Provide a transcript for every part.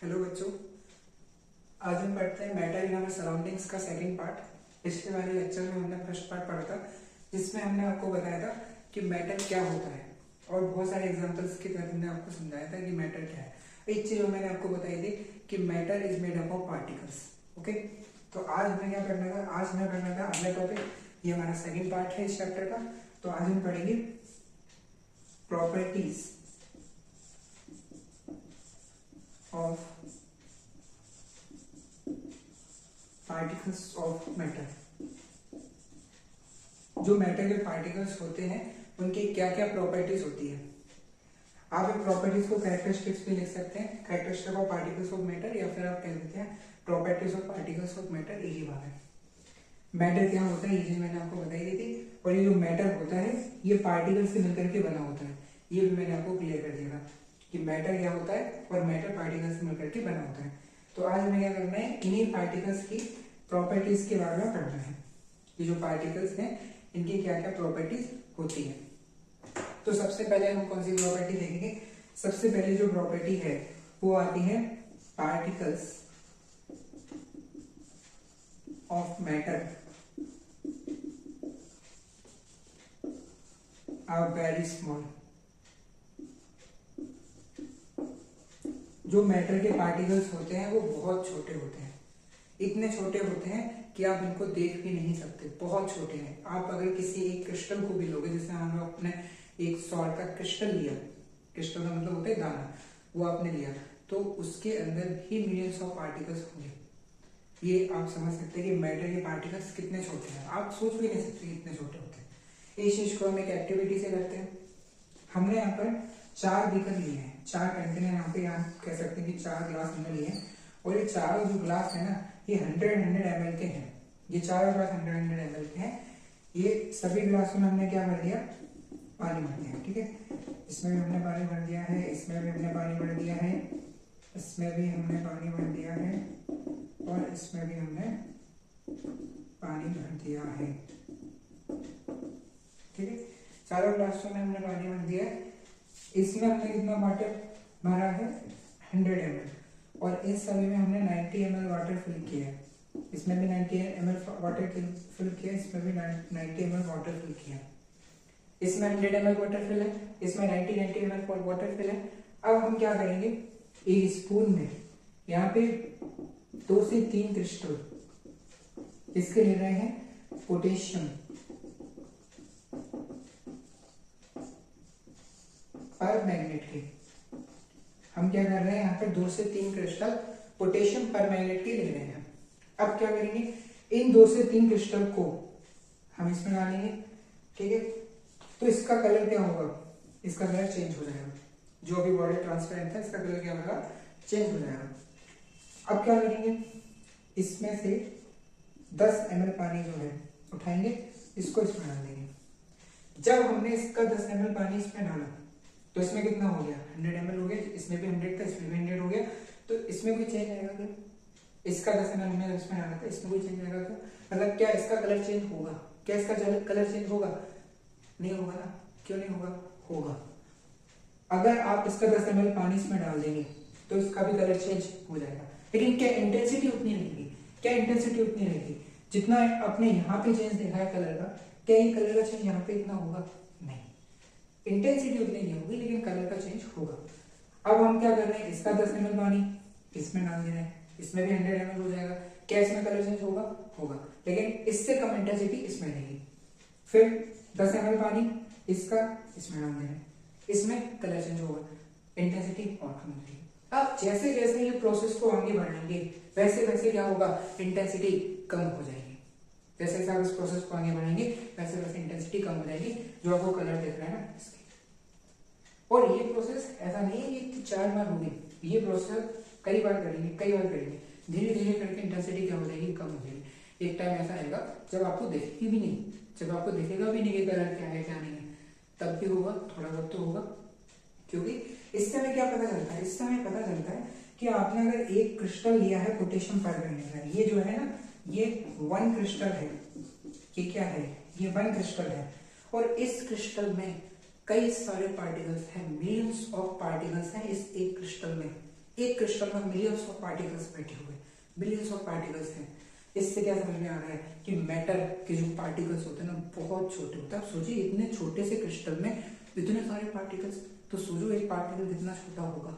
Hello बच्चों, आज हम पढ़ते हैं मैटर इन आवर सराउंडिंग्स का सेकंड पार्ट। पिछले वाले लेक्चर में हमने फर्स्ट पार्ट पढ़ा था, जिसमें हमने आपको बताया था कि मैटर क्या होता है और बहुत सारे एग्जांपल्स के तहत हमने आपको समझाया था कि मैटर क्या है। एक चीज मैंने आपको बताई थी कि matter is made up of particles. Okay, तो आज हमें क्या करना था? आज हमें करना था अगला टॉपिक। ये हमारा सेकेंड पार्ट है इस चैप्टर का। तो आज हम पढ़ेंगे properties of particles of matter. जो मैटर के पार्टिकल्स होते हैं उनकी क्या क्या प्रॉपर्टीज होती है। आप इन प्रॉपर्टीज को कैरेक्टरिस्टिक्स भी लिख सकते हैं, characteristic of particles of matter, या फिर आप कह देते हैं properties of particles of matter. एक ही बात है। मैटर क्या होता है ये मैंने आपको बताई दी थी, और ये जो मैटर होता है ये पार्टिकल से मिलकर के बना होता है। ये भी मैंने आपको क्लियर कर दिया कि मैटर क्या होता है और मैटर पार्टिकल से मिलकर के बना होता है। तो आज हमें क्या करना है, इन्हीं पार्टिकल्स की प्रॉपर्टीज के बारे में पढ़ना है। ये जो पार्टिकल्स हैं इनकी क्या क्या प्रॉपर्टीज होती है। तो सबसे पहले हम कौन सी प्रॉपर्टी देखेंगे? सबसे पहले जो प्रॉपर्टी है वो आती है particles of matter are very small. जो मैटर के पार्टिकल्स होते हैं वो बहुत छोटे होते हैं। इतने छोटे होते हैं कि आप इनको देख भी नहीं सकते, बहुत छोटे हैं। आप अगर किसी एक क्रिस्टल को भी लोगे, जैसे हमने अपने एक सॉल्ट का क्रिस्टल लिया, क्रिस्टल का मतलब होता है दाना, वो आपने लिया, तो उसके अंदर भी मिलियंस ऑफ पार्टिकल्स होंगे। ये आप समझ सकते हैं कि मैटर के पार्टिकल्स कितने छोटे हैं। आप सोच भी नहीं सकते कितने छोटे होते हैं। इस चीज को हम एक एक्टिविटी से करते हैं। हमने यहाँ पर 4 बीकर लिए हैं, 4 कंटेनर, यहाँ पे आप कह सकते हैं कि 4 ग्लास हमने लिए हैं, और ये चारों जो ग्लास है ना ये 100 ml के हैं। ये चारों ग्लास 100 ml के हैं। ये सभी ग्लासों में हमने क्या भर दिया? पानी भर दिया। ठीक है, इसमें भी हमने पानी भर दिया है, इसमें भी हमने पानी भर दिया है, इसमें भी हमने पानी भर दिया है, और इसमें भी हमने पानी भर दिया है। ठीक है, चारों ग्लासों में हमने पानी भर दिया है। इसमें हमने कितना वाटर भरा है? 100 ml, और इस सभी में हमने 90 ml वाटर फिल किया है। इसमें भी 90 ml वाटर फिल किया, इसमें भी 90 ml वाटर फिल किया। इसमें 100 ml वाटर फिल है, इसमें 90 ml वाटर फिल है। अब हम क्या करेंगे, एक स्पून में यहाँ पे 2 से 3 क्रिस्टल इसके ले रहे हैं पोटेशियम पर मैग्नेट के। हम क्या कर रहे हैं, यहाँ पर 2 से 3 क्रिस्टल पोटेशियम पर मैग्नेट के ले रहे हैं। अब क्या करेंगे, इन 2 से 3 क्रिस्टल को हम इसमें डालेंगे। ठीक है, तो इसका कलर क्या होगा? इसका कलर चेंज हो जाएगा। जो अभी बॉर्डर ट्रांसपेरेंट था इसका कलर क्या होगा? चेंज हो जाएगा। अब क्या करेंगे, इसमें से 10 ml पानी जो है उठाएंगे, इसको इसमें डाल देंगे। जब हमने इसका 10 ml पानी इसमें डाला तो इसमें कितना हो गया? 100 ml हो गया। इसमें भी 100 था, इसमें भी 100 हो गया। तो इसमें कोई चेंज आएगा क्या? इसका 10 ml हमने इसमें डाला था, इसमें कोई चेंज आएगा क्या? मतलब क्या इसका कलर चेंज होगा? क्या इसका कलर चेंज होगा? नहीं होगा ना। क्यों नहीं होगा? होगा। अगर आप इसका 10 ml पानी इसमें डाल देंगे तो इसका भी कलर चेंज हो जाएगा, लेकिन क्या इंटेंसिटी उतनी रहेगी? क्या इंटेंसिटी उतनी रहेगी जितना आपने यहाँ पे चेंज देखा है कलर का? क्या ये कलर का चेंज यहाँ पे इतना होगा? नहीं, इंटेंसिटी उतनी नहीं होगी, लेकिन कलर का चेंज होगा। अब हम क्या कर रहे हैं, इसका 10 ml पानी इसमें डाल दे रहे हैं, इसमें भी 100 ml हो जाएगा। क्या इसमें कलर चेंज होगा? होगा, लेकिन इससे कम इंटेंसिटी इसमें रहेगी। फिर 10 ml पानी इसका इसमें डाल दे रहे हैं, इसमें कलर चेंज होगा, इंटेंसिटी और कम होगी। अब जैसे जैसे ये प्रोसेस को आगे बढ़ाएंगे वैसे वैसे क्या होगा? इंटेंसिटी कम हो जाएगी। जैसे जैसे आप इस प्रोसेस को आगे बढ़ाएंगे वैसे वैसे इंटेंसिटी कम हो जाएगी, जो आपको कलर दिख रहा है ना इसकी। और ये प्रोसेस ऐसा नहीं है कि 4 बार होगी, ये प्रोसेस कई बार करेंगे, धीरे धीरे करके इंटेंसिटी क्या हो जाएगी? कम हो जाएगी। एक टाइम ऐसा आएगा जब आपको दिखेगी भी नहीं, जब आपको दिखेगा भी नहीं कि कलर क्या है क्या नहीं है, तब भी होगा, थोड़ा बहुत तो होगा। क्योंकि इस समय क्या पता चलता है? इस समय पता चलता है कि आपने अगर एक क्रिस्टल लिया है पोटेशियम परमैंगनेट, ये जो है ना ये 1 क्रिस्टल है। ये क्या है? ये 1 क्रिस्टल है, और इस क्रिस्टल में कई सारे पार्टिकल्स हैं, मिलियंस ऑफ पार्टिकल्स हैं इस एक क्रिस्टल में। एक क्रिस्टल में मिलियंस ऑफ पार्टिकल्स बैठे हुए, बिलियंस ऑफ पार्टिकल्स हैं। इससे क्या समझ में आ रहा है कि मैटर के जो पार्टिकल्स होते हैं ना बहुत छोटे होते हैं। आप सोचिए इतने छोटे से क्रिस्टल में इतने सारे पार्टिकल्स, तो सोचो एक पार्टिकल कितना छोटा होगा।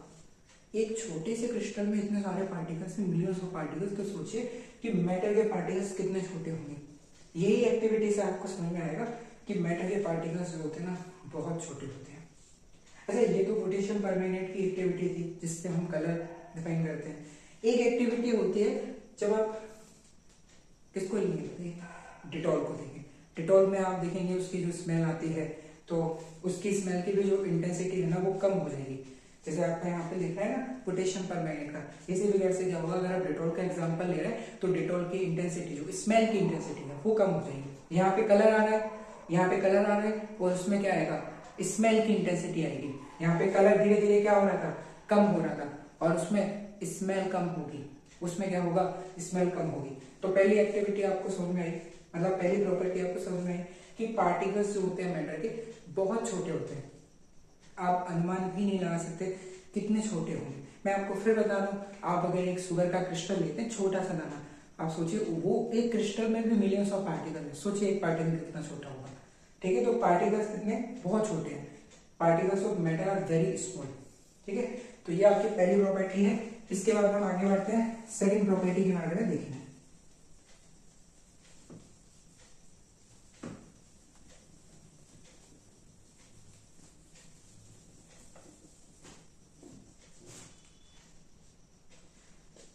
एक छोटे से क्रिस्टल में इतने सारे पार्टिकल्स में मिलियंस ऑफ पार्टिकल्स, तो सोचिए कि मैटर के पार्टिकल्स कितने छोटे होंगे। यही एक्टिविटी से आपको समझ में आएगा कि मैटर के पार्टिकल्स जो होते हैं ना बहुत छोटे होते हैं। अच्छा, ये तो पोटेशियम परमैंगनेट की एक्टिविटी थी जिससे हम कलर डिफाइन करते हैं। एक एक्टिविटी होती है जब आप किसको लेंगे, डिटॉल को देखें। डिटॉल में आप देखेंगे उसकी जो स्मेल आती है तो उसकी स्मेल की भी जो इंटेंसिटी है ना वो कम हो जाएगी। जैसे आपका यहाँ पे लिख रहा है ना पोटेशियम परमैंगनेट का, इसी वजह से क्या होगा, अगर आप डिटॉल का एग्जांपल ले रहे हैं तो डिटॉल की इंटेंसिटी जो स्मेल की इंटेंसिटी है वो कम हो जाएगी। यहाँ पे कलर आ रहा है, यहाँ पे कलर आ रहा है और उसमें क्या आएगा, स्मेल की इंटेंसिटी आएगी। यहाँ पे कलर धीरे धीरे क्या हो रहा था, कम हो रहा था, और उसमें स्मेल कम होगी, उसमें क्या होगा, स्मेल कम होगी। तो पहली एक्टिविटी आपको समझ में आई, मतलब पहली प्रॉपर्टी आपको समझ में आई कि पार्टिकल्स जो होते हैं मैटर के बहुत छोटे होते हैं। आप अनुमान भी नहीं लगा सकते कितने छोटे होंगे। मैं आपको फिर बता दूं, आप अगर एक शुगर का क्रिस्टल लेते हैं, छोटा सा दाना, आप सोचिए वो एक क्रिस्टल में भी मिलियंस ऑफ पार्टिकल है। सोचिए एक पार्टिकल कितना छोटा होगा, ठीक है। तो पार्टिकल्स कितने बहुत छोटे हैं, particles of matter are very small, ठीक है। तो ये आपकी पहली प्रॉपर्टी है। इसके बाद हम आगे बढ़ते हैं, सेकेंड प्रॉपर्टी के बारे में देखना है।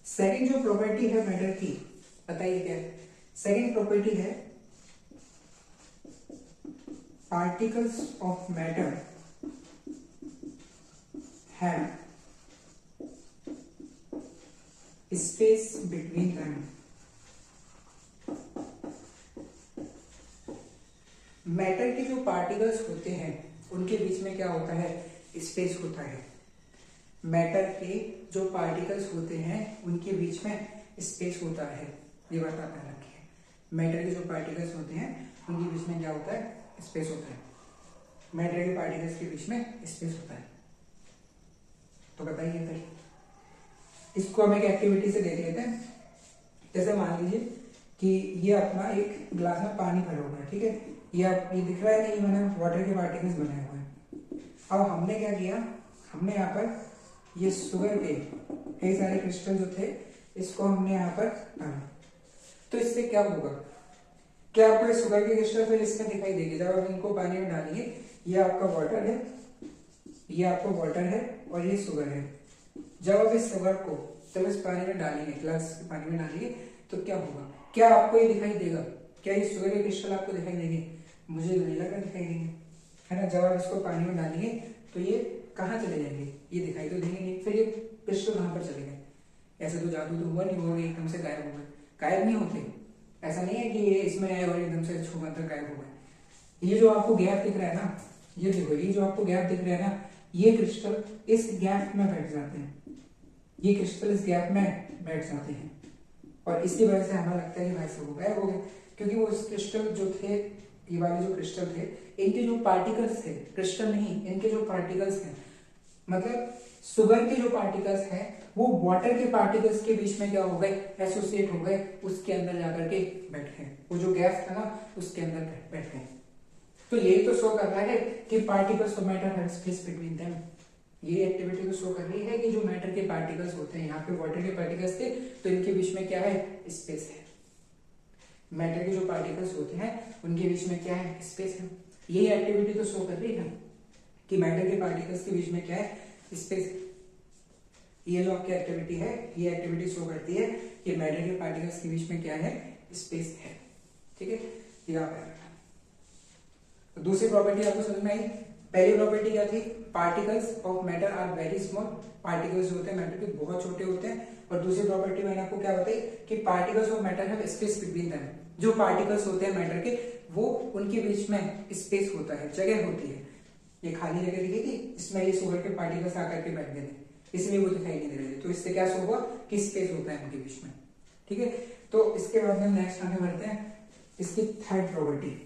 सेकेंड जो प्रॉपर्टी है मैटर की, बताइए क्या है। सेकेंड प्रॉपर्टी है particles of matter have space between them. Matter के जो पार्टिकल्स होते हैं उनके बीच में क्या होता है, स्पेस होता है। मैटर के जो पार्टिकल्स होते हैं उनके बीच में स्पेस होता है, ये बात आप ध्यान रखिए। मैटर के जो पार्टिकल्स होते हैं उनके बीच में क्या होता है, स्पेस होता है। मैटर के पार्टिकल्स के बीच में स्पेस होता है। तो बताइए फिर, इसको हम एक एक्टिविटी से देख लेते हैं। जैसे मान लीजिए कि ये अपना एक ग्लास में पानी भरा हुआ है, ठीक है। ये दिख रहा है, नहीं मैंने वाटर के पार्टिकल्स बनाए हुए हैं। अब हमने क्या किया, हमने यहाँ पर ये शुगर के कई सारे क्रिस्टल जो थे इसको हमने यहाँ पर डाला। तो इससे क्या होगा, क्या आपको ये शुगर के क्रिस्टल फिर इसमें दिखाई देगी जब आप इनको पानी में डालेंगे। ये आपका वाटर है, ये आपको वाटर है और ये शुगर है। जब आप इस शुगर को जब इस पानी में डालेंगे, ग्लास के पानी में डालेंगे, तो क्या होगा, क्या आपको ये दिखाई देगा, क्या ये शुगर के क्रिस्टल आपको दिखाई देंगे? मुझे नहीं लगा दिखाई देंगे, है ना। जब आप इसको पानी में डालेंगे तो ये कहाँ चले जाएंगे, ये दिखाई तो देंगे नहीं। फिर ये क्रिस्टल कहाँ पर चले गए? ऐसे तो जादू तो हुआ नहीं, होगा एकदम से गायब हो गए, गायब नहीं होते। ऐसा नहीं है कि ये इसमें आए और एकदम से छू अंदर गायब हो गए। ये जो आपको गैप दिख रहा है ना, ये देखो, ये जो आपको गैप दिख रहा है ना, ये क्रिस्टल इस गैप में बैठ जाते हैं, ये क्रिस्टल इस गैप में बैठ जाते हैं और इसी वजह से हमें लगता है कि भाई सब गायब हो गए। क्योंकि वो क्रिस्टल जो थे, ये वाले जो क्रिस्टल थे, इनके जो पार्टिकल्स थे, क्रिस्टल नहीं, इनके जो पार्टिकल्स हैं, मतलब शुगर के जो पार्टिकल्स हैं वो वाटर के पार्टिकल्स के बीच में क्या हो गए, एसोसिएट हो गए, उसके अंदर जाकर के बैठ गए। वो जो गैप था ना उसके अंदर बैठ गए। तो यही तो शो कर रहा है कि particles of matter have space between them. ये एक्टिविटी तो शो कर रही है कि जो मैटर के पार्टिकल्स होते हैं, यहाँ पे वाटर के पार्टिकल्स थे तो इनके बीच में क्या है, स्पेस है। मैटर के जो पार्टिकल्स होते हैं उनके बीच में क्या है, स्पेस है। यही एक्टिविटी तो शो कर रही है कि मैटर के पार्टिकल्स के बीच में क्या है, स्पेस। ये जो आपकी एक्टिविटी है, ये एक्टिविटी शो करती है कि मैटर के पार्टिकल्स के बीच में क्या है, स्पेस है, ठीक है। ये आप तो दूसरी प्रॉपर्टी आपको समझ में आई। पहली प्रॉपर्टी क्या थी, particles of matter are very small. Particles जो होते हैं मैटर के बहुत छोटे होते हैं। और दूसरी प्रॉपर्टी मैंने आपको क्या बताई कि particles of matter have space between them. जो पार्टिकल्स होते हैं मैटर के, वो उनके बीच में स्पेस होता है, जगह होती है। ये खाली जगह दिखी थी, इसमें ये शुगर के पार्टिकल्स आकर के बैठ गए थे, इसलिए वो दिखाई नहीं दे रहे थे। तो इससे क्या शो हुआ कि स्पेस होता है उनके बीच में, ठीक है। तो इसके बाद में नेक्स्ट आगे बढ़ते हैं, इसकी थर्ड प्रॉपर्टी।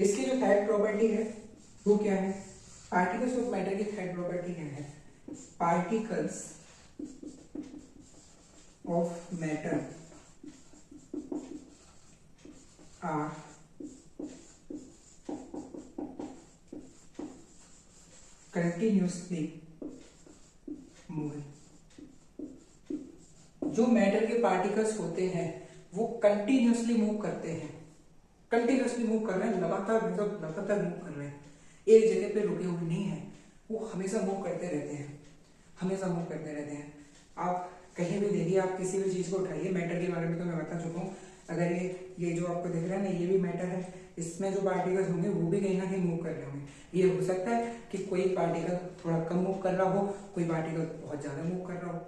इसकी जो थर्ड प्रॉपर्टी है वो क्या है, पार्टिकल्स ऑफ मैटर की थर्ड प्रॉपर्टी क्या है, particles of matter are continuously moving. जो मैटर के पार्टिकल्स होते हैं वो कंटिन्यूसली मूव करते हैं, कंटिन्यूसली मूव कर रहे हैं, लगातार मतलब लगातार मूव कर रहे हैं, एक जगह पे रुके हुए नहीं है, वो हमेशा मूव करते रहते हैं, हमेशा मूव करते रहते हैं। आप कहीं भी देखिए, आप किसी भी चीज को उठाइए, मैटर के बारे में तो मैं बता चुका हूँ, अगर ये जो आपको दिख रहा है ना, ये भी मैटर है, इसमें जो पार्टिकल्स होंगे वो भी कहीं ना कहीं मूव कर रहे होंगे। ये हो सकता है कि कोई पार्टिकल थोड़ा कम मूव कर रहा हो, कोई पार्टिकल बहुत ज्यादा मूव कर रहा हो,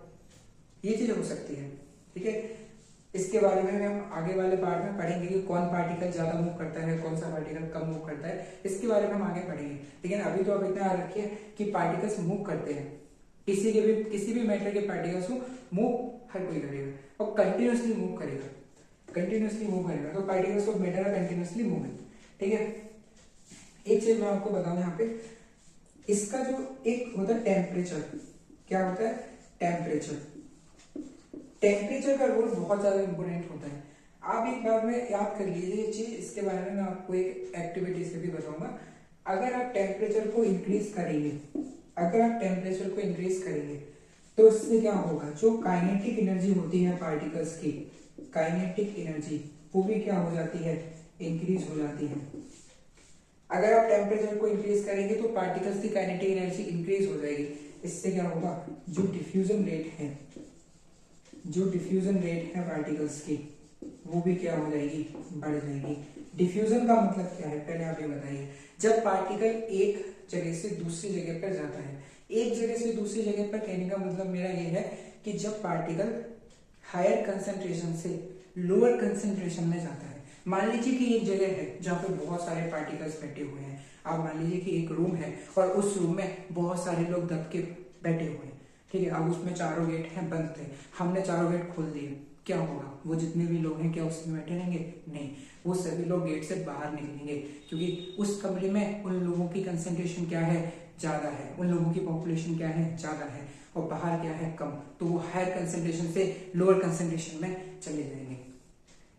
ये चीजें हो सकती है। ठीक है, इसके बारे में हम आगे वाले पार्ट में पढ़ेंगे कि कौन पार्टिकल ज्यादा मूव करता है, कौन सा पार्टिकल कम मूव करता है, इसके बारे में हम आगे पढ़ेंगे। लेकिन अभी तो आप इतना याद रखिए कि पार्टिकल्स मूव करते हैं, किसी भी मैटर के पार्टिकल्स को मूव हर कोई करेगा और कंटिन्यूसली मूव करेगा, कंटिन्यूसली मूव करेगा। तो particles of matter are continuously moving. ठीक है, एक चीज मैं आपको बताऊं यहाँ पे, इसका जो एक होता है टेम्परेचर, क्या होता है, टेम्परेचर, टेम्परेचर का रोल बहुत ज्यादा इंपॉर्टेंट होता है। आप एक बार में याद कर लीजिए ये चीज, इसके बारे में मैं आपको एक एक्टिविटी से भी बताऊंगा। अगर आप टेम्परेचर को इंक्रीज करेंगे, अगर आप टेम्परेचर को इंक्रीज करेंगे तो इससे क्या होगा, जो काइनेटिक एनर्जी होती है पार्टिकल्स की, काइनेटिक एनर्जी वो भी क्या हो जाती है, इंक्रीज हो जाती है। अगर आप टेम्परेचर को इंक्रीज करेंगे तो पार्टिकल्स की काइनेटिक एनर्जी इंक्रीज हो जाएगी। इससे क्या होगा, जो डिफ्यूजन रेट है, जो डिफ्यूजन रेट है पार्टिकल्स की, वो भी क्या हो जाएगी, बढ़ जाएगी। डिफ्यूजन का मतलब क्या है, पहले आप ये बताइए। जब पार्टिकल एक जगह से दूसरी जगह पर जाता है, एक जगह से दूसरी जगह पर कहने का मतलब मेरा ये है कि जब पार्टिकल हायर कंसेंट्रेशन से लोअर कंसेंट्रेशन में जाता है। मान लीजिए कि एक जगह है जहाँ पे बहुत सारे पार्टिकल्स बैठे हुए हैं, आप मान लीजिए कि एक रूम है और उस रूम में बहुत सारे लोग दब के बैठे हुए हैं। ठीक है, अब उसमें चारों गेट हैं बंद थे, हमने चारों गेट खोल दिए, क्या होगा, वो जितने भी लोग हैं क्या उसमें बैठे रहेंगे, नहीं, वो सभी लोग गेट से बाहर निकलेंगे, क्योंकि उस कमरे में उन लोगों की कंसेंट्रेशन क्या है, ज्यादा है, उन लोगों की पॉपुलेशन क्या है, ज्यादा है, और बाहर क्या है, कम, तो वो हायर कंसेंट्रेशन से लोअर कंसेंट्रेशन में चले जाएंगे।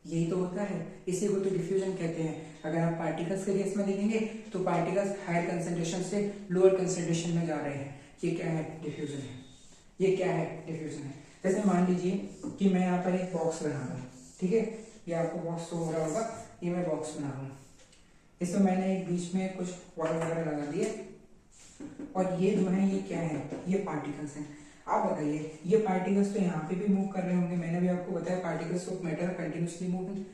यही तो होता है, इसी को तो डिफ्यूजन कहते हैं। अगर आप पार्टिकल्स के केस में देखेंगे तो पार्टिकल्स हायर कंसेंट्रेशन से लोअर कंसेंट्रेशन में जा रहे हैं, ये क्या है, डिफ्यूजन है। ये क्या है, डिफ्यूजन है। जैसे मान लीजिए कि मैं यहाँ पर एक बॉक्स बना रहा हूँ, ठीक है, ये आपको बॉक्स शो हो रहा होगा, ये मैं बॉक्स बना रहा हूँ, इसमें मैंने एक बीच में कुछ वायर वगैरह लगा दिए, और ये जो है ये क्या है, ये पार्टिकल्स हैं। आप बताइए, ये पार्टिकल्स तो यहाँ पे भी मूव कर रहे होंगे, मैंने भी आपको बताया particles of matter are continuously moving,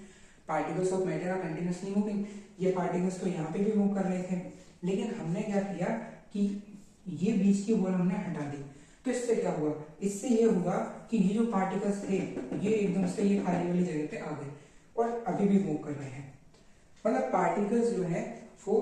particles of matter are continuously moving, ये पार्टिकल्स तो यहाँ पे भी मूव कर रहे थे, लेकिन हमने क्या किया कि ये बीच की वॉल हमने हटा दी, तो इससे क्या हुआ, इससे ये हुआ कि ये जो पार्टिकल्स थे ये एकदम से ये खाली वाली जगह पे आ गए और अभी भी मूव कर रहे हैं। मतलब पार्टिकल्स जो है वो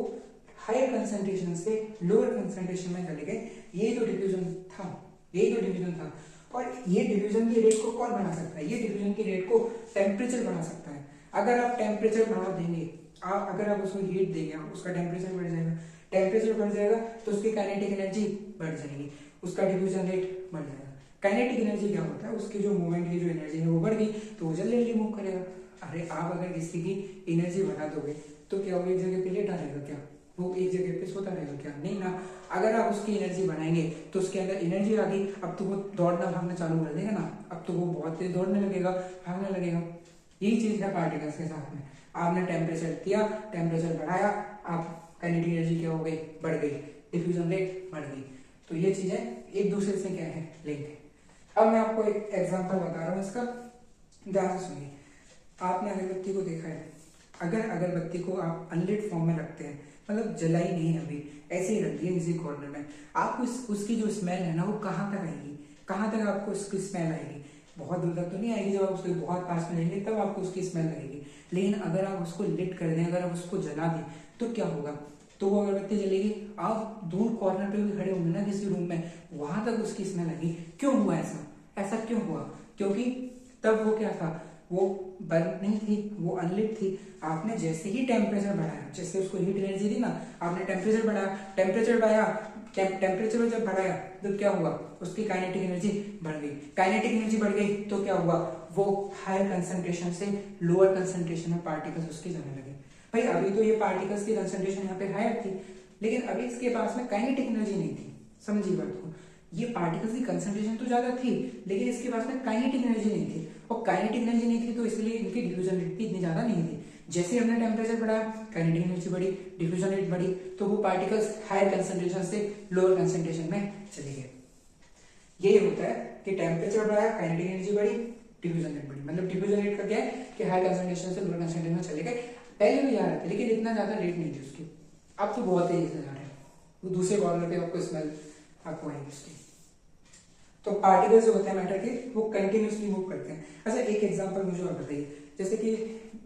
हायर कंसंट्रेशन से लोअर कंसंट्रेशन में चले गए, ये जो डिफ्यूजन था, यही तो डिवीजन था। और ये डिवीजन की रेट को कौन बढ़ा सकता है, ये डिवीजन की रेट को टेम्परेचर बढ़ा सकता है। अगर आप टेम्परेचर बढ़ा देंगे, आप अगर आप उसको हीट देंगे, उसका टेम्परेचर बढ़ जाएगा, टेम्परेचर बढ़ जाएगा तो उसकी काइनेटिक एनर्जी बढ़ जाएगी, उसका डिफ्यूजन रेट बढ़ जाएगा। काइनेटिक एनर्जी क्या होता है, उसकी जो मूवमेंट की जो एनर्जी है वो बढ़ गई तो वो जल्दी मूव करेगा। अरे आप अगर किसी की एनर्जी बढ़ा दोगे तो क्या वो एक जगह पे लेटा रहेगा, क्या वो एक जगह पे सोता रहेगा, क्या नहीं ना। अगर आप उसकी एनर्जी बढ़ाएंगे तो उसके अंदर एनर्जी आ गई, अब तो वो दौड़ना भागना चालू कर देगा ना, अब तो वो बहुत तेज दौड़ने लगेगा, भागने लगेगा। यही चीज है पार्टिकल्स के साथ में, आपने टेम्परेचर दिया, टेम्परेचर बढ़ाया, आप काइनेटिक एनर्जी क्या हो गई, बढ़ गई, डिफ्यूजन रेट बढ़ गई। तो ये चीजें एक दूसरे से क्या है, लिंक है। अब मैं आपको एक एग्जांपल बता रहा हूँ इसका, ध्यान से सुनिए। आपने अगरबत्ती को देखा है, अगर अगरबत्ती को आप अनलिट फॉर्म में रखते हैं, मतलब जलाई नहीं है अभी, ऐसे ही रख दिए किसी कॉर्नर में, आपको उसकी जो स्मेल है ना वो कहाँ तक आएगी, कहाँ तक आपको उसकी स्मेल आएगी, बहुत दूर तक तो नहीं आएगी, जब आप उसके बहुत पास में रहेंगे तब आपको उसकी स्मेल लगेगी। लेकिन अगर आप उसको लिट कर दें, अगर आप उसको जला दें तो क्या होगा, तो वो अगरबत्ती जलेगी, आप दूर कॉर्नर पे भी खड़े होंगे ना किसी रूम में, वहां तक उसकी स्मेल आएगी। क्यों हुआ ऐसा, ऐसा क्यों हुआ, क्योंकि तब वो क्या था, वो बर्न नहीं थी, वो अनलिट थी। आपने जैसे ही टेम्परेचर बढ़ाया, जैसे उसको हीट एनर्जी दी ना, आपने टेम्परेचर बढ़ाया, टेम्परेचर जब बढ़ाया तो क्या हुआ, उसकी काइनेटिक एनर्जी बढ़ गई। काइनेटिक एनर्जी बढ़ गई तो क्या हुआ, वो हायर कंसंट्रेशन से लोअर कंसंट्रेशन में पार्टिकल्स उसके जाने लगे। भाई अभी तो ये पार्टिकल्स की कंसंट्रेशन यहाँ पे हायर थी, लेकिन अभी इसके पास में काइनेटिक एनर्जी नहीं थी। समझिए बात को, ये पार्टिकल्स की कंसंट्रेशन तो ज्यादा थी, लेकिन इसके पास में काइनेटिक एनर्जी नहीं थी, और काइनेटिक एनर्जी नहीं थी तो इसलिए इनकी डिफ्यूजन रेट भी इतनी ज्यादा नहीं थी। जैसे हमने टेम्परेचर बढ़ाया, काइनेटिक एनर्जी बढ़ी, डिफ्यूजन रेट बढ़ी, तो वो पार्टिकल्स हायर कंसंट्रेशन से लोअर कंसंट्रेशन में चले गए। यही होता है कि टेम्परेचर बढ़ाया, काइनेटिक एनर्जी बढ़ी, डिफ्यूजन रेट बढ़ी। मतलब डिफ्यूजन रेट का क्या है कि हायर कंसंट्रेशन से लोअर कंसंट्रेशन में चले गए। पहले भी जा रहे थे, लेकिन इतना ज्यादा रेट नहीं थी उसकी। अब तो बहुत तेजी से जा रहे हैं। वो दूसरे कॉर्नर पे आपको स्मेल आपको आएगी उसकी। तो पार्टिकल्स जो होते हैं मैटर के, वो कंटिन्यूसली मूव करते हैं। अच्छा एक एग्जांपल मुझे और बताइए, जैसे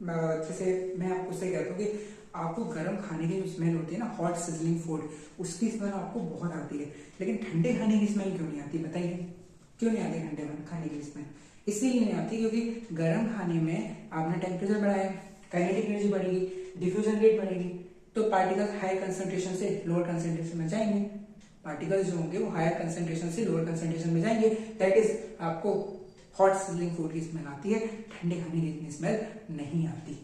मैं आपको से कहता हूँ कि आपको गर्म खाने की जो स्मेल होती है ना, हॉट सिजलिंग फूड, उसकी स्मेल आपको बहुत आती है, लेकिन ठंडे खाने की स्मेल क्यों नहीं आती, बताइए क्यों नहीं आती ठंडे खाने की स्मेल? इसलिए नहीं आती क्योंकि गर्म खाने में आपने टेम्परेचर बढ़ाया, काइनेटिक एनर्जी बढ़ेगी, डिफ्यूजन रेट बढ़ेगी, तो पार्टिकल्स हाई कंसंट्रेशन से लोअर कंसंट्रेशन में जाएंगे। पार्टिकल्स जो होंगे वो हायर कंसंट्रेशन से लोअर कंसंट्रेशन में जाएंगे। दैट इज आपको हॉट सिजलिंग फूड की स्मेल आती है, ठंडे खाने की इतनी स्मेल नहीं आती।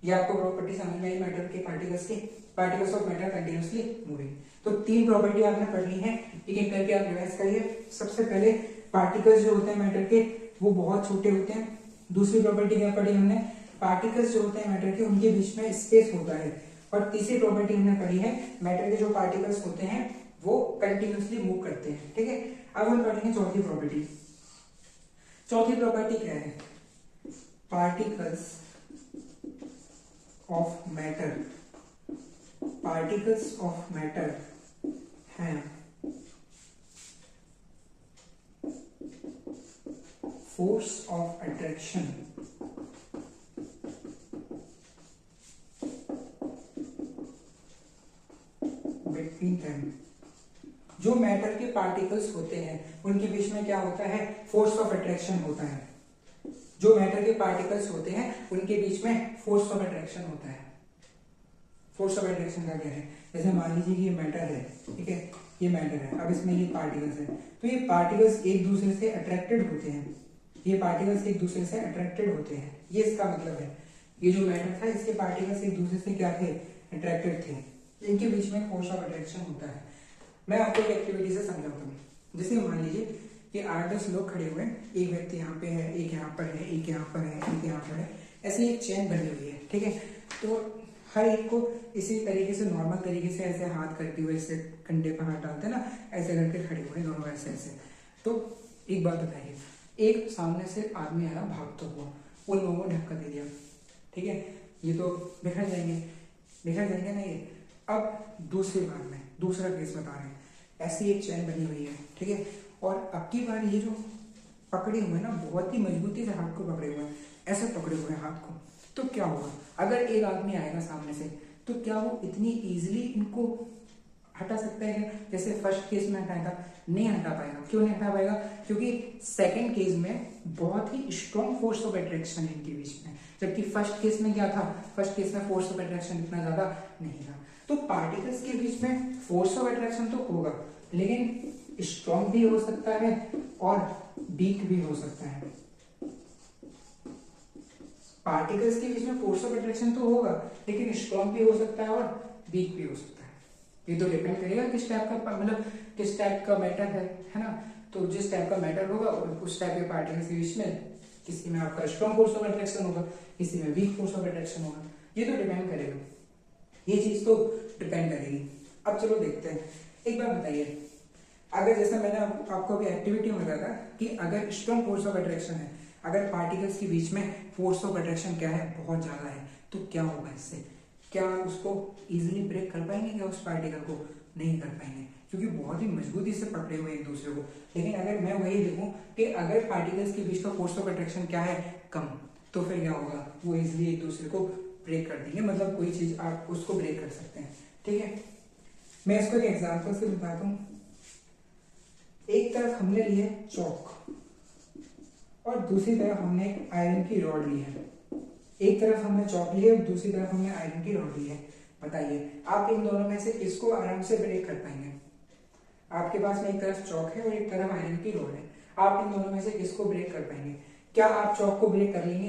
ये आपको प्रॉपर्टी समझ में आई मैटर के, पार्टिकल्स के, particles of matter continuously moving. तो तीन प्रॉपर्टी आपने पढ़ ली है, एक एक करके आप रिवाइज करिए। सबसे पहले पार्टिकल्स जो होते हैं मैटर के वो बहुत छोटे होते हैं। दूसरी प्रॉपर्टी क्या पढ़ी हमने, पार्टिकल्स जो होते हैं मैटर के उनके बीच में स्पेस होता है। और तीसरी प्रॉपर्टी हमने पढ़ी है, मैटर के जो पार्टिकल्स होते हैं वो कंटिन्यूअसली मूव करते हैं। ठीक है, अब हम पढ़ेंगे चौथी प्रॉपर्टी। चौथी प्रॉपर्टी क्या है, particles of matter, particles of matter हैं force of attraction between them. जो मैटर के पार्टिकल्स होते हैं उनके बीच में क्या होता है, फोर्स ऑफ अट्रैक्शन होता है। जो मैटर के पार्टिकल्स होते हैं उनके बीच में फोर्स ऑफ अट्रैक्शन होता है। फोर्स ऑफ अट्रैक्शन का क्या है, जैसे मान लीजिए कि ये मैटर है, ठीक है, ये मैटर है, अब इसमें ये पार्टिकल्स है, तो ये पार्टिकल्स एक दूसरे से अट्रैक्टेड होते हैं। ये पार्टिकल्स एक दूसरे से अट्रैक्टेड होते हैं, ये इसका मतलब है। ये जो मैटर था इसके पार्टिकल्स एक दूसरे से क्या थे, अट्रैक्टेड थे। इनके बीच में फोर्स ऑफ अट्रैक्शन होता है। मैं आपको एक एक्टिविटी से समझाता हूँ। जैसे मान लीजिए कि 8-10 लोग खड़े हुए हैं, एक व्यक्ति यहाँ पे है, एक यहाँ पर है, एक यहाँ पर है, एक यहाँ पर है, ऐसे एक चेन बनी हुई है। ठीक है, तो हर एक को इसी तरीके से नॉर्मल तरीके से ऐसे हाथ करते हुए, ऐसे कंधे पर हाथ डालते हैं ना, ऐसे करके खड़े हुए दोनों ऐसे ऐसे। तो एक बात बताइए, एक सामने से आदमी आया भागता हुआ, उन लोगों को धक्का दे दिया, ठीक है, ये तो बिखर जाएंगे ना ये। अब दूसरी बार में दूसरा केस बता रहे हैं, ऐसी एक चैन बनी हुई है, ठीक है, और अब की बार ये जो पकड़े हुए ना, बहुत ही मजबूती से हाथ को पकड़े हुए हैं, ऐसे पकड़े हुए हैं हाथ को, तो क्या होगा, अगर एक आदमी आएगा सामने से तो क्या वो इतनी इजीली इनको हटा सकता है जैसे फर्स्ट केस में हटाया था? नहीं हटा पाएगा। क्यों नहीं हटा पाएगा? क्योंकि सेकंड केस में बहुत ही स्ट्रॉन्ग फोर्स ऑफ अट्रैक्शन है इनके बीच में, जबकि फर्स्ट केस में क्या था, फर्स्ट केस में फोर्स ऑफ अट्रैक्शन इतना ज्यादा नहीं था। तो पार्टिकल्स के बीच में फोर्स ऑफ अट्रैक्शन तो होगा, लेकिन स्ट्रॉन्ग भी हो सकता है और वीक भी हो सकता है। पार्टिकल्स के बीच में फोर्स ऑफ अट्रैक्शन तो होगा, लेकिन स्ट्रॉन्ग भी हो सकता है और वीक भी हो सकता है। ये तो डिपेंड करेगा किस टाइप का, मतलब किस टाइप का मैटर है ना। तो जिस टाइप का मैटर होगा उस टाइप के पार्टिकल्स के बीच में किसी में आपका स्ट्रॉन्ग फोर्स ऑफ अट्रैक्शन होगा, किसी में वीक फोर्स ऑफ अट्रैक्शन होगा। ये तो डिपेंड करेगा, ये चीज तो डिपेंड करेगी। अब चलो देखते हैं, एक बार बताइए, अगर जैसा मैंने आपको अभी एक्टिविटी में बताया था कि अगर स्ट्रॉन्ग फोर्स ऑफ अट्रैक्शन है, अगर पार्टिकल्स के बीच में फोर्स ऑफ अट्रैक्शन क्या है, बहुत ज्यादा है, तो क्या होगा इससे? क्या आप उसको इजीली ब्रेक कर पाएंगे? क्या उस पार्टिकल को नहीं कर पाएंगे, क्योंकि बहुत ही मजबूती से पकड़े हुए एक दूसरे को। लेकिन अगर मैं वही देखूं कि अगर पार्टिकल्स के बीच का फोर्स ऑफ अट्रैक्शन क्या है, कम, तो फिर क्या होगा, वो इजिली एक दूसरे को ब्रेक कर देंगे, मतलब कोई चीज आप उसको ब्रेक कर सकते हैं। ठीक है, मैं इसको एक एग्जाम्पल से बताता हूँ। एक तरफ हमने लिए चौक और दूसरी तरफ हमने एक आयरन की रॉड ली है। एक तरफ हमने चौक ली है, दूसरी तरफ हमने आयरन की रॉड ली है। बताइए आप इन दोनों में से किसको आराम से ब्रेक कर पाएंगे? आपके पास में एक तरफ चौक है और एक तरफ आयरन की रॉड है, आप इन दोनों में से किसको ब्रेक कर पाएंगे? क्या आप चौक को ब्रेक कर लेंगे?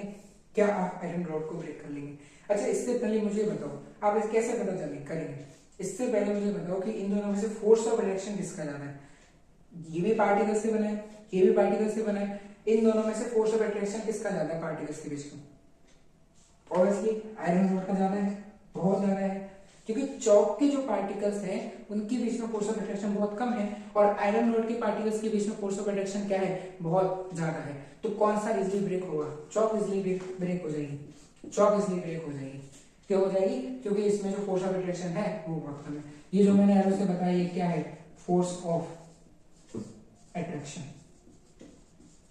क्या आप आयरन रॉड को ब्रेक कर लेंगे? अच्छा, इससे पहले मुझे बताओ आप इस कैसे पता चलेंगे करेंगे? इससे पहले मुझे बताओ कि इन दोनों में से फोर्स ऑफ अट्रैक्शन किसका ज्यादा है? ये भी पार्टिकल से बना है, ये भी पार्टिकल से बना है, इन दोनों में से फोर्स ऑफ अट्रैक्शन किसका ज्यादा है पार्टिकल्स के बीच में? ऑब्वियसली आयरन रॉड का ज्यादा है, बहुत ज्यादा है, क्योंकि चौक के जो पार्टिकल्स हैं उनके बीच में फोर्स ऑफ अट्रैक्शन बहुत कम है और आयरन रॉड के पार्टिकल्स के बीच में फोर्स ऑफ अट्रैक्शन क्या है? बहुत ज्यादा है। तो कौन सा इजिली ब्रेक होगा? चौक इजिली ब्रेक हो जाएगी, चौक इजिली ब्रेक हो जाएगी। क्यों हो जाएगी? क्योंकि इसमें जो फोर्स ऑफ अट्रैक्शन है वो बहुत कम है। ये जो मैंने एरो से बताया ये क्या है? Force of attraction.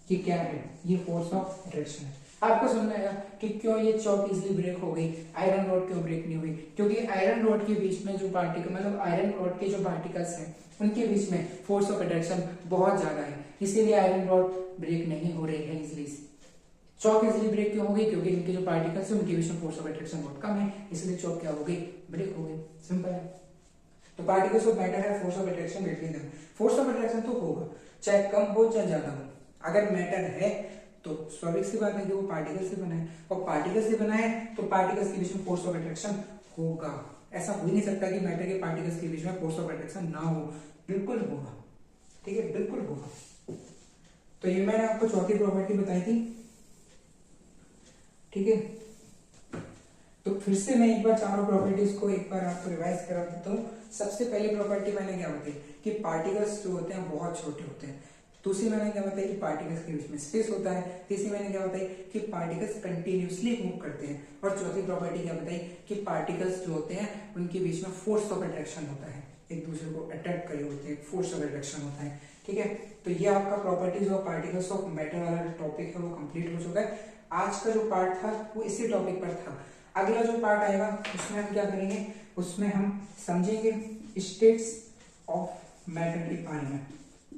ये क्या है? ये फोर्स ऑफ अट्रैक्शन है। आपको समझ में आएगा कि क्यों ये चौक इजिली ब्रेक हो गई, आयरन रॉड क्यों ब्रेक नहीं हुई? क्योंकि आयरन रॉड के बीच में जो पार्टिकल मतलब आयरन रॉड के जो पार्टिकल्स हैं उनके बीच में फोर्स ऑफ अट्रैक्शन बहुत ज्यादा है, इसीलिए आयरन रॉड ब्रेक नहीं हो रही है इजिली। चौक इजिली ब्रेक क्यों हो गई? क्योंकि इनके जो पार्टिकल्स हैं उनके बीच में फोर्स ऑफ अट्रैक्शन बहुत कम है, इसलिए चौक क्या हो गई? ब्रेक हो गई। सिंपल है। तो पार्टिकल्स ऑफ मैटर है force of attraction between them. Force of attraction तो होगा, चाहे कम हो चाहे ज्यादा हो। अगर मैटर है तो स्वाभाविक सी बात है कि वो पार्टिकल से बना है, और पार्टिकल से बना है तो पार्टिकल्स के बीच में फोर्स ऑफ अट्रैक्शन होगा। ऐसा हो ही नहीं सकता कि मैटर के पार्टिकल्स के बीच में फोर्स ऑफ अट्रैक्शन ना हो, बिल्कुल होगा। ठीक है, बिल्कुल होगा। तो ये मैंने आपको चौथी प्रॉपर्टी बताई थी। ठीक है, तो फिर से मैं एक बार चारों प्रॉपर्टीज को एक बार आपको रिवाइज करा देता हूँ। सबसे पहली प्रॉपर्टी मैंने क्या बताई कि पार्टिकल्स जो होते हैं बहुत छोटे होते हैं। दूसरी मैंने क्या बताई कि पार्टिकल्स के बीच में स्पेस होता है। तीसरी मैंने क्या बताई कि पार्टिकल्स कंटिन्यूअसली मूव करते हैं। और चौथी प्रॉपर्टी क्या बताई कि पार्टिकल्स जो होते हैं उनके बीच में फोर्स ऑफ अट्रैक्शन होता है, एक दूसरे को अट्रैक्ट करे होते हैं, फोर्स ऑफ अट्रैक्शन होता है। ठीक है, तो ये आपका properties of particles of matter वाला टॉपिक है वो कंप्लीट हो चुका है। आज का जो पार्ट था वो इसी टॉपिक पर था। अगला जो पार्ट आएगा उसमें हम क्या करेंगे? उसमें हम समझेंगे स्टेट्स ऑफ मैटर के बारे में,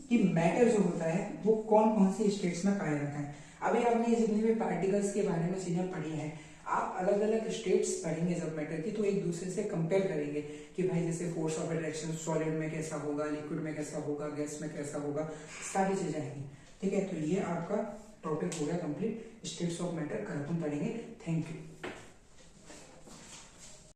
कि मैटर जो होता है वो कौन कौन सी स्टेट्स में पाया जाता है। अभी आपने जितने भी पार्टिकल्स के बारे में चीजें पढ़ी हैं, आप अलग अलग स्टेट्स पढ़ेंगे जब मैटर की, तो एक दूसरे से कंपेयर करेंगे कि भाई जैसे फोर्स ऑफ अट्रैक्शन सॉलिड में कैसा होगा, लिक्विड में कैसा होगा, गैस में कैसा होगा, सारी चीजें आएंगी। ठीक है, तो ये आपका टॉपिक हो गया कंप्लीट, स्टेट्स ऑफ मैटर कल हम पढ़ेंगे। Thank you.